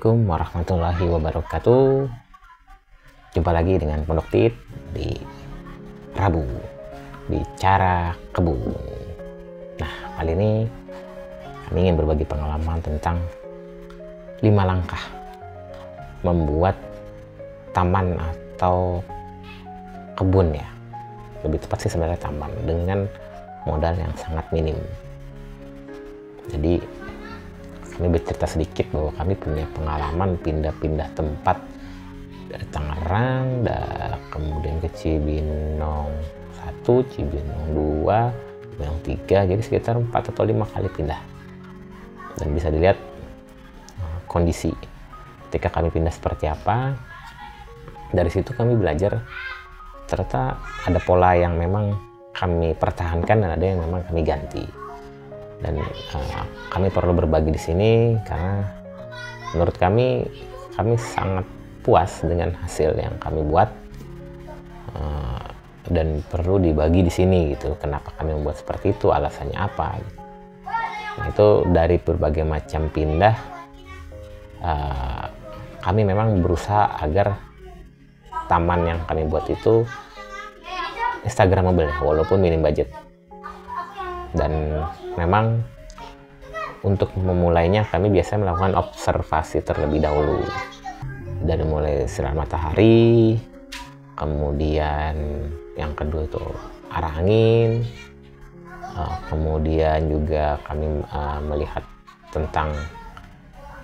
Assalamualaikum warahmatullahi wabarakatuh. Jumpa lagi dengan Pondok Tit di Rabu Bicara Kebun. Nah, kali ini kami ingin berbagi pengalaman tentang 5 langkah membuat taman atau kebun, ya. Lebih tepat sih sebenarnya taman, dengan modal yang sangat minim. Jadi kami bercerita sedikit bahwa kami punya pengalaman pindah-pindah tempat dari Tangerang, kemudian ke Cibinong 1, Cibinong 2, Cibinong 3, jadi sekitar 4 atau 5 kali pindah. Dan bisa dilihat kondisi ketika kami pindah seperti apa. Dari situ kami belajar ternyata ada pola yang memang kami pertahankan dan ada yang memang kami ganti. Dan kami perlu berbagi di sini karena menurut kami sangat puas dengan hasil yang kami buat, dan perlu dibagi di sini gitu. Kenapa kami membuat seperti itu, alasannya apa? Nah, itu dari berbagai macam pindah, kami memang berusaha agar taman yang kami buat itu Instagramable, walaupun minim budget. Dan memang untuk memulainya kami biasanya melakukan observasi terlebih dahulu, dari mulai sinar matahari, kemudian yang kedua itu arah angin, kemudian juga kami melihat tentang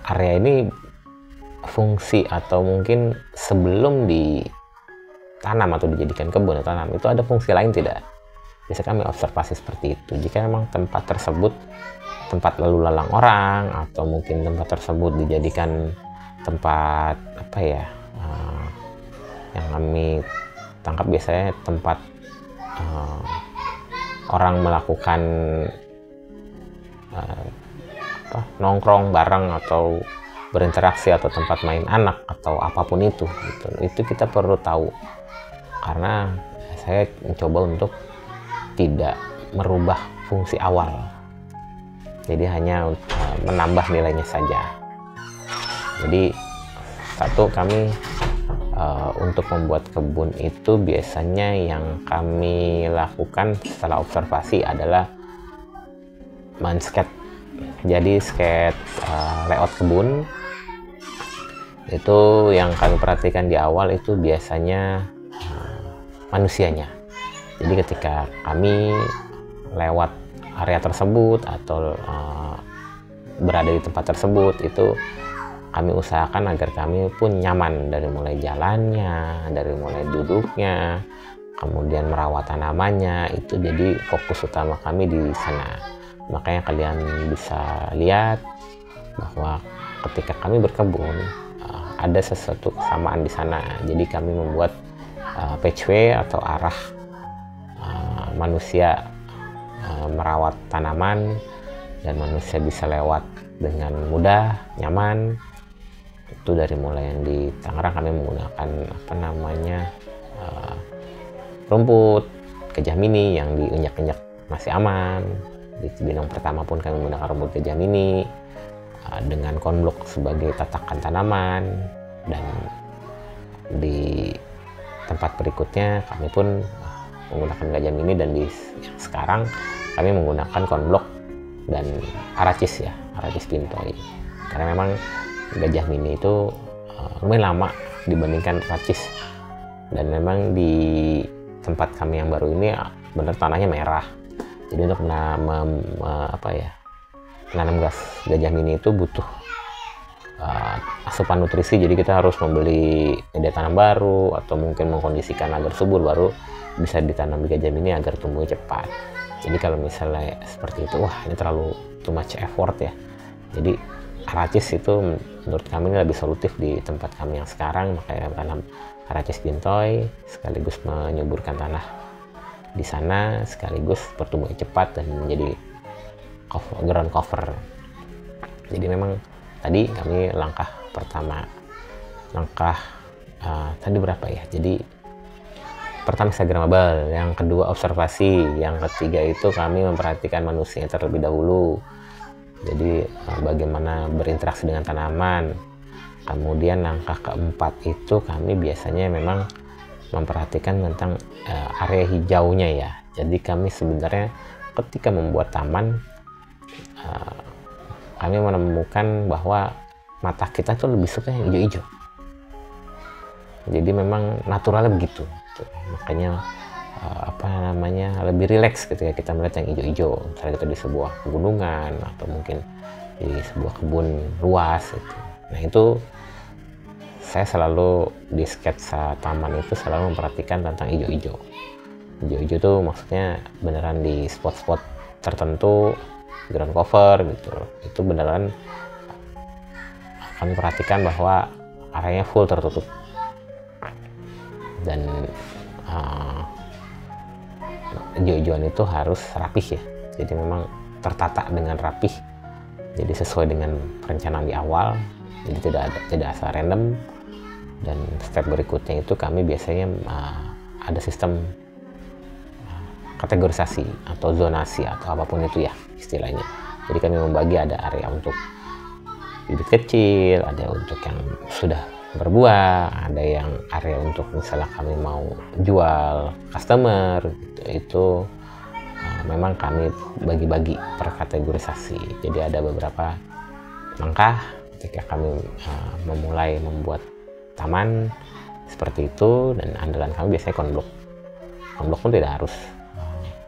area ini fungsi atau mungkin sebelum ditanam atau dijadikan kebun atau tanam itu ada fungsi lain tidak. Biasa kami observasi seperti itu. Jika memang tempat tersebut tempat lalu lalang orang, atau mungkin tempat tersebut dijadikan tempat yang kami tangkap biasanya tempat orang melakukan nongkrong bareng atau berinteraksi, atau tempat main anak atau apapun itu gitu. Itu kita perlu tahu, karena saya mencoba untuk tidak merubah fungsi awal, jadi hanya menambah nilainya saja. Jadi kami untuk membuat kebun itu biasanya yang kami lakukan setelah observasi adalah men-sketch. Jadi sketch layout kebun itu yang kami perhatikan di awal itu biasanya manusianya. Jadi ketika kami lewat area tersebut atau berada di tempat tersebut, itu kami usahakan agar kami pun nyaman, dari mulai jalannya, dari mulai duduknya, kemudian merawat tanamannya. Itu jadi fokus utama kami di sana. Makanya kalian bisa lihat bahwa ketika kami berkebun ada sesuatu kesamaan di sana. Jadi kami membuat pathway atau arah manusia merawat tanaman, dan manusia bisa lewat dengan mudah, nyaman. Itu dari mulai yang di Tangerang kami menggunakan rumput gajah mini yang diinjak-injak masih aman. Di Cibinong pertama pun kami menggunakan rumput gajah mini dengan konblok sebagai tatakan tanaman, dan di tempat berikutnya kami pun menggunakan gajah mini, dan di sekarang kami menggunakan konblok dan aracis pintoy, karena memang gajah mini itu lumayan lama dibandingkan aracis. Dan memang di tempat kami yang baru ini benar tanahnya merah, jadi untuk menanam gajah mini itu butuh asupan nutrisi. Jadi kita harus membeli media tanam baru, atau mungkin mengkondisikan agar subur, baru bisa ditanam di gajah mini agar tumbuh cepat. Jadi kalau misalnya seperti itu, wah ini terlalu too much effort ya. Jadi aracis itu menurut kami ini lebih solutif di tempat kami yang sekarang. Makanya tanam aracis pintoy, sekaligus menyuburkan tanah di sana, sekaligus pertumbuhan cepat dan menjadi ground cover. Jadi memang tadi kami langkah pertama, tadi berapa ya? Jadi pertama Instagramable, yang kedua observasi, yang ketiga itu kami memperhatikan manusia terlebih dahulu. Jadi bagaimana berinteraksi dengan tanaman, Kemudian langkah keempat itu kami biasanya memang memperhatikan tentang area hijaunya ya. Jadi kami sebenarnya ketika membuat taman, kami menemukan bahwa mata kita tuh lebih suka yang hijau-hijau. Jadi memang naturalnya begitu. Makanya lebih rileks ketika kita melihat yang hijau-hijau. Misalnya kita di sebuah pegunungan atau mungkin di sebuah kebun luas gitu. Nah itu saya selalu di sketsa taman itu selalu memperhatikan tentang hijau-hijau. Hijau-hijau tuh maksudnya beneran di spot-spot tertentu, ground cover gitu. Itu beneran kami perhatikan bahwa areanya full tertutup. Dan hijau-hijauan itu harus rapih ya. Jadi memang tertata dengan rapih. Jadi sesuai dengan perencanaan di awal. Jadi tidak asal random. Dan step berikutnya itu kami biasanya ada sistem kategorisasi atau zonasi atau apapun itu ya istilahnya. Jadi kami membagi ada area untuk bibit kecil, ada untuk yang sudah berbuah, ada yang area untuk misalnya kami mau jual customer gitu. Itu memang kami bagi-bagi per kategorisasi. Jadi ada beberapa langkah ketika kami memulai membuat taman seperti itu, dan andalan kami biasanya konblok. Konblok pun tidak harus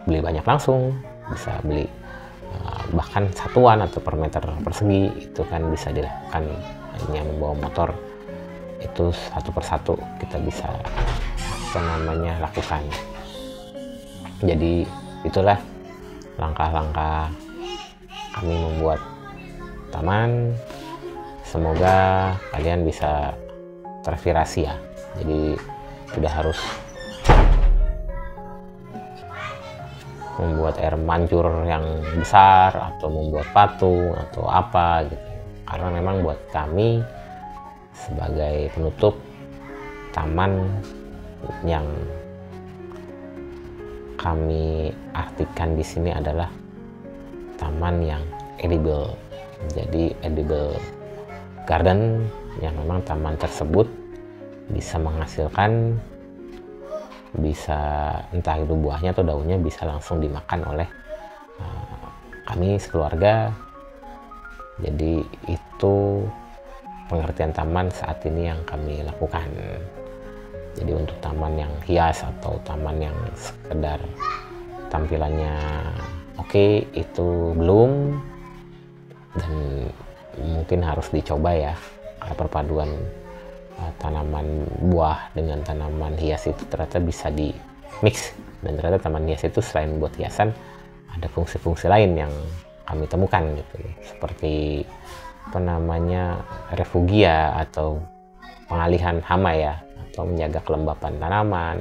beli banyak langsung, bisa beli bahkan satuan atau per meter persegi, itu kan bisa dilakukan. Hanya membawa motor itu satu persatu kita bisa lakukan. Jadi itulah langkah-langkah kami membuat taman. Semoga kalian bisa terinspirasi ya. Jadi tidak harus membuat air mancur yang besar atau membuat patung atau apa gitu. Karena memang buat kami sebagai penutup, taman yang kami artikan di sini adalah taman yang edible. Jadi edible garden yang memang taman tersebut bisa menghasilkan, bisa entah itu buahnya atau daunnya bisa langsung dimakan oleh kami sekeluarga. Jadi itu pengertian taman saat ini yang kami lakukan. Jadi untuk taman yang hias atau taman yang sekedar tampilannya oke, itu belum, dan mungkin harus dicoba ya. Karena perpaduan tanaman buah dengan tanaman hias itu ternyata bisa di mix, dan ternyata taman hias itu selain buat hiasan ada fungsi-fungsi lain yang kami temukan gitu, seperti refugia atau pengalihan hama ya, atau menjaga kelembapan tanaman,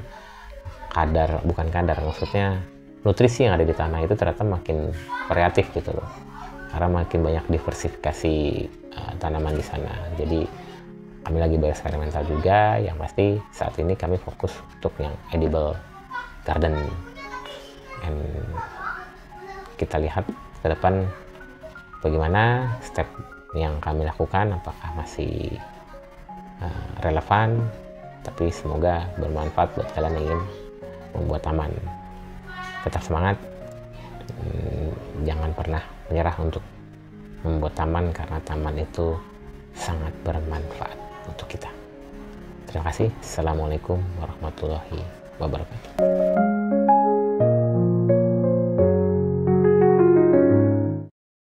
maksudnya nutrisi yang ada di tanah itu ternyata makin variatif gitu loh, karena makin banyak diversifikasi tanaman di sana. Jadi kami lagi bereksperimental juga. Yang pasti saat ini kami fokus untuk yang edible garden, dan kita lihat ke depan bagaimana step yang kami lakukan, apakah masih relevan. Tapi semoga bermanfaat buat kalian yang ingin membuat taman. Tetap semangat, jangan pernah menyerah untuk membuat taman, karena taman itu sangat bermanfaat untuk kita. Terima kasih. Assalamualaikum warahmatullahi wabarakatuh.